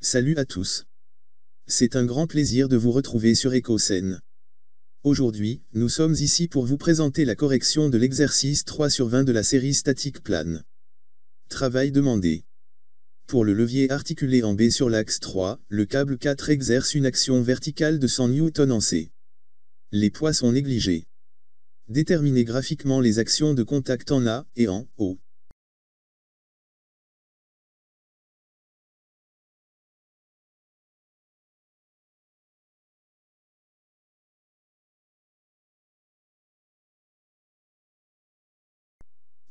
Salut à tous. C'est un grand plaisir de vous retrouver sur EcoScène. Aujourd'hui, nous sommes ici pour vous présenter la correction de l'exercice 3 sur 20 de la série statique plane. Travail demandé. Pour le levier articulé en B sur l'axe 3, le câble 4 exerce une action verticale de 100 N en C. Les poids sont négligés. Déterminez graphiquement les actions de contact en A et en O.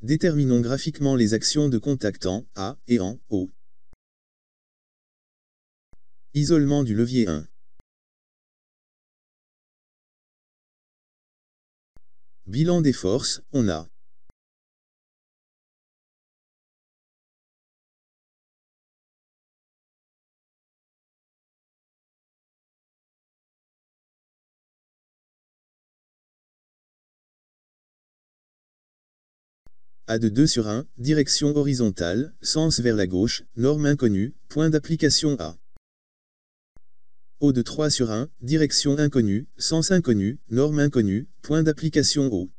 Déterminons graphiquement les actions de contact en A et en O. Isolement du levier 1. Bilan des forces, on a A de 2 sur 1, direction horizontale, sens vers la gauche, norme inconnue, point d'application A. O de 3 sur 1, direction inconnue, sens inconnu, norme inconnue, point d'application O.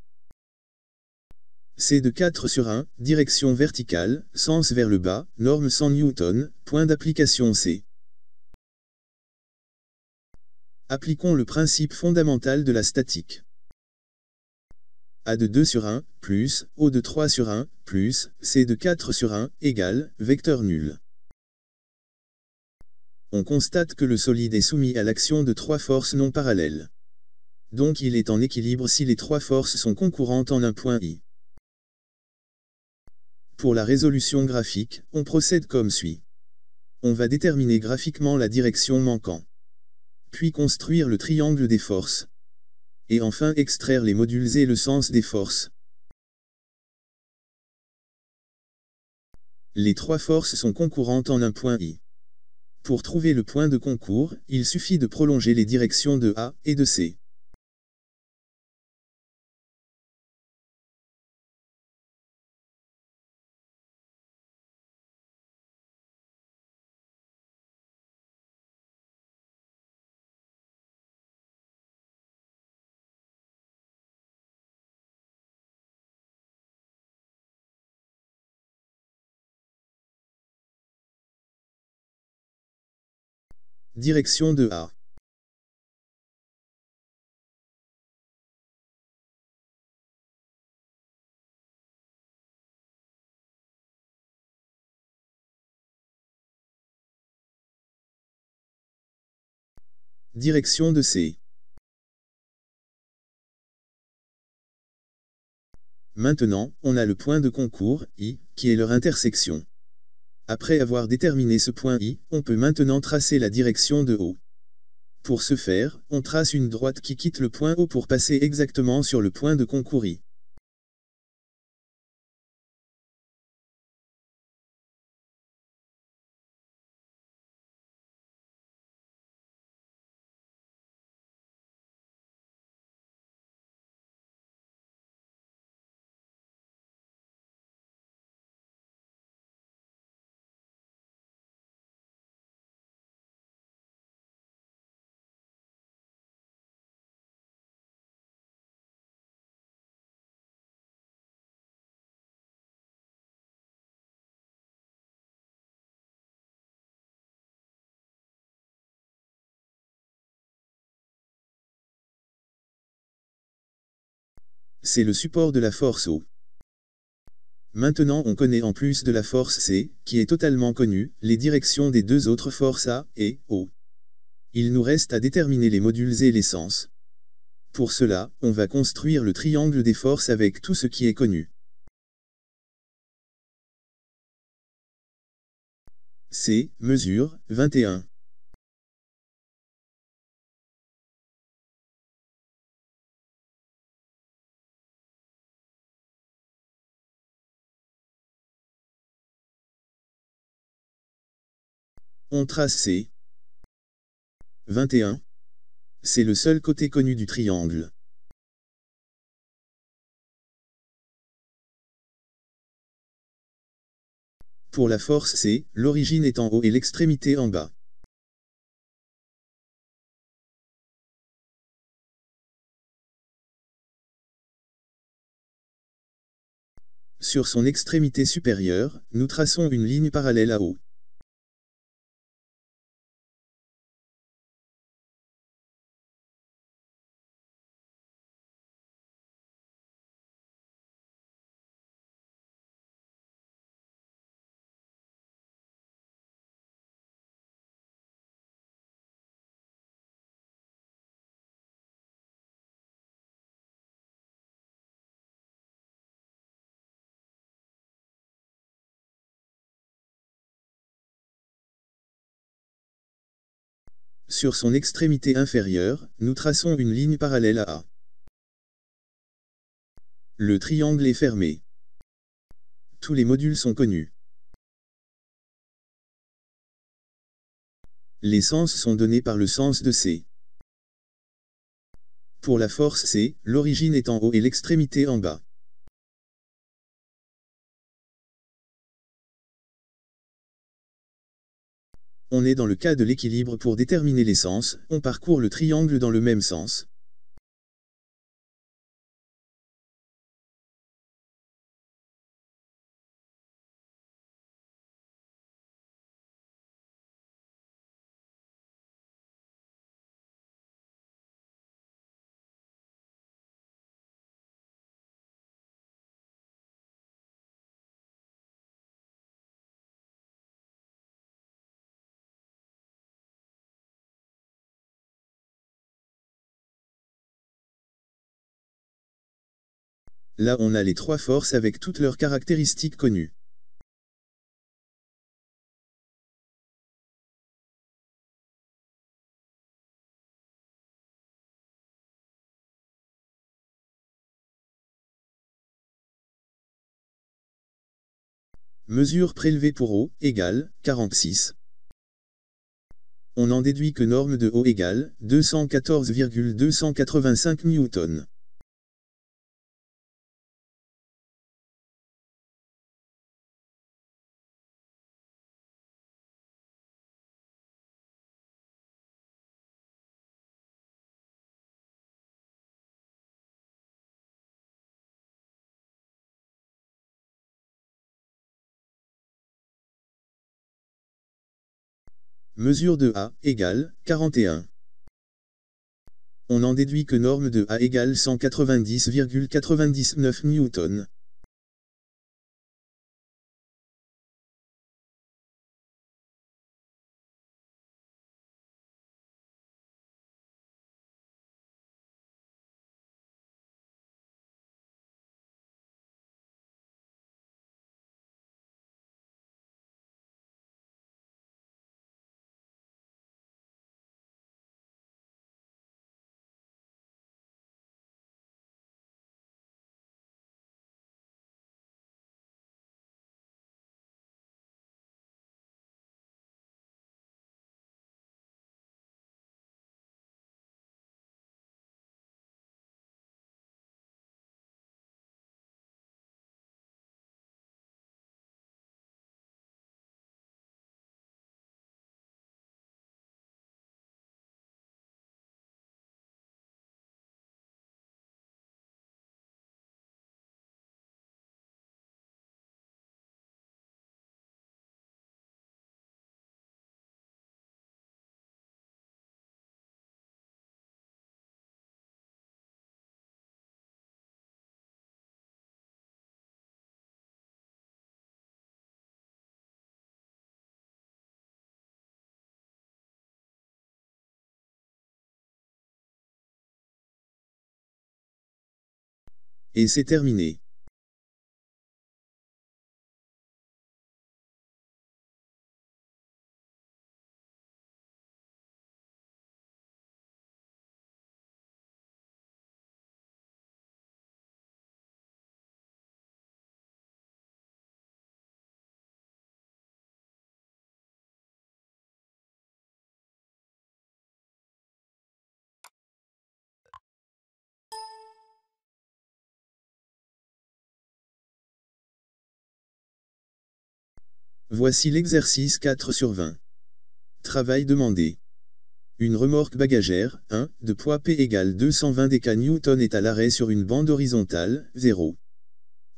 C de 4 sur 1, direction verticale, sens vers le bas, norme 100 N, point d'application C. Appliquons le principe fondamental de la statique. A de 2 sur 1, plus, O de 3 sur 1, plus, C de 4 sur 1, égale, vecteur nul. On constate que le solide est soumis à l'action de 3 forces non parallèles. Donc il est en équilibre si les 3 forces sont concurrentes en un point I. Pour la résolution graphique, on procède comme suit. On va déterminer graphiquement la direction manquant. Puis construire le triangle des forces. Et enfin extraire les modules et le sens des forces. Les 3 forces sont concurrentes en un point I. Pour trouver le point de concours, il suffit de prolonger les directions de A et de C. Direction de A. Direction de C. Maintenant, on a le point de concours, I, qui est leur intersection. Après avoir déterminé ce point I, on peut maintenant tracer la direction de O. Pour ce faire, on trace une droite qui quitte le point O pour passer exactement sur le point de concours I. C'est le support de la force O. Maintenant on connaît en plus de la force C, qui est totalement connue, les directions des deux autres forces A et O. Il nous reste à déterminer les modules et les sens. Pour cela, on va construire le triangle des forces avec tout ce qui est connu. C, mesure, 21. On trace C. 21. C'est le seul côté connu du triangle. Pour la force C, l'origine est en haut et l'extrémité en bas. Sur son extrémité supérieure, nous traçons une ligne parallèle à O. Sur son extrémité inférieure, nous traçons une ligne parallèle à A. Le triangle est fermé. Tous les modules sont connus. Les sens sont donnés par le sens de C. Pour la force C, l'origine est en haut et l'extrémité en bas. On est dans le cas de l'équilibre. Pour déterminer les sens, on parcourt le triangle dans le même sens. Là on a les trois forces avec toutes leurs caractéristiques connues. Mesure prélevée pour O, égale, 46. On en déduit que norme de O égale, 214,285 Newton. Mesure de A, égale, 41. On en déduit que norme de A égale 190,99 Newton. Et c'est terminé. Voici l'exercice 4 sur 20. Travail demandé. Une remorque bagagère, 1, de poids P égale 220 dkN est à l'arrêt sur une bande horizontale, 0.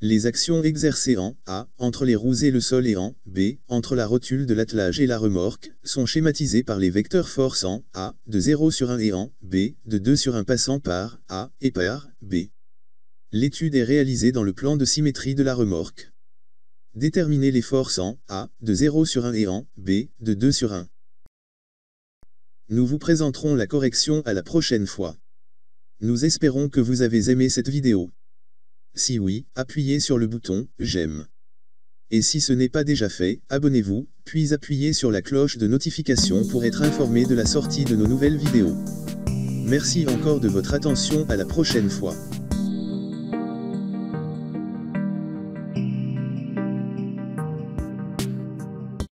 Les actions exercées en A, entre les roues et le sol et en B, entre la rotule de l'attelage et la remorque, sont schématisées par les vecteurs force en A, de 0 sur 1 et en B, de 2 sur 1 passant par A et par B. L'étude est réalisée dans le plan de symétrie de la remorque. Déterminez les forces en A, de 0 sur 1 et en B, de 2 sur 1. Nous vous présenterons la correction à la prochaine fois. Nous espérons que vous avez aimé cette vidéo. Si oui, appuyez sur le bouton « J'aime ». Et si ce n'est pas déjà fait, abonnez-vous, puis appuyez sur la cloche de notification pour être informé de la sortie de nos nouvelles vidéos. Merci encore de votre attention, à la prochaine fois.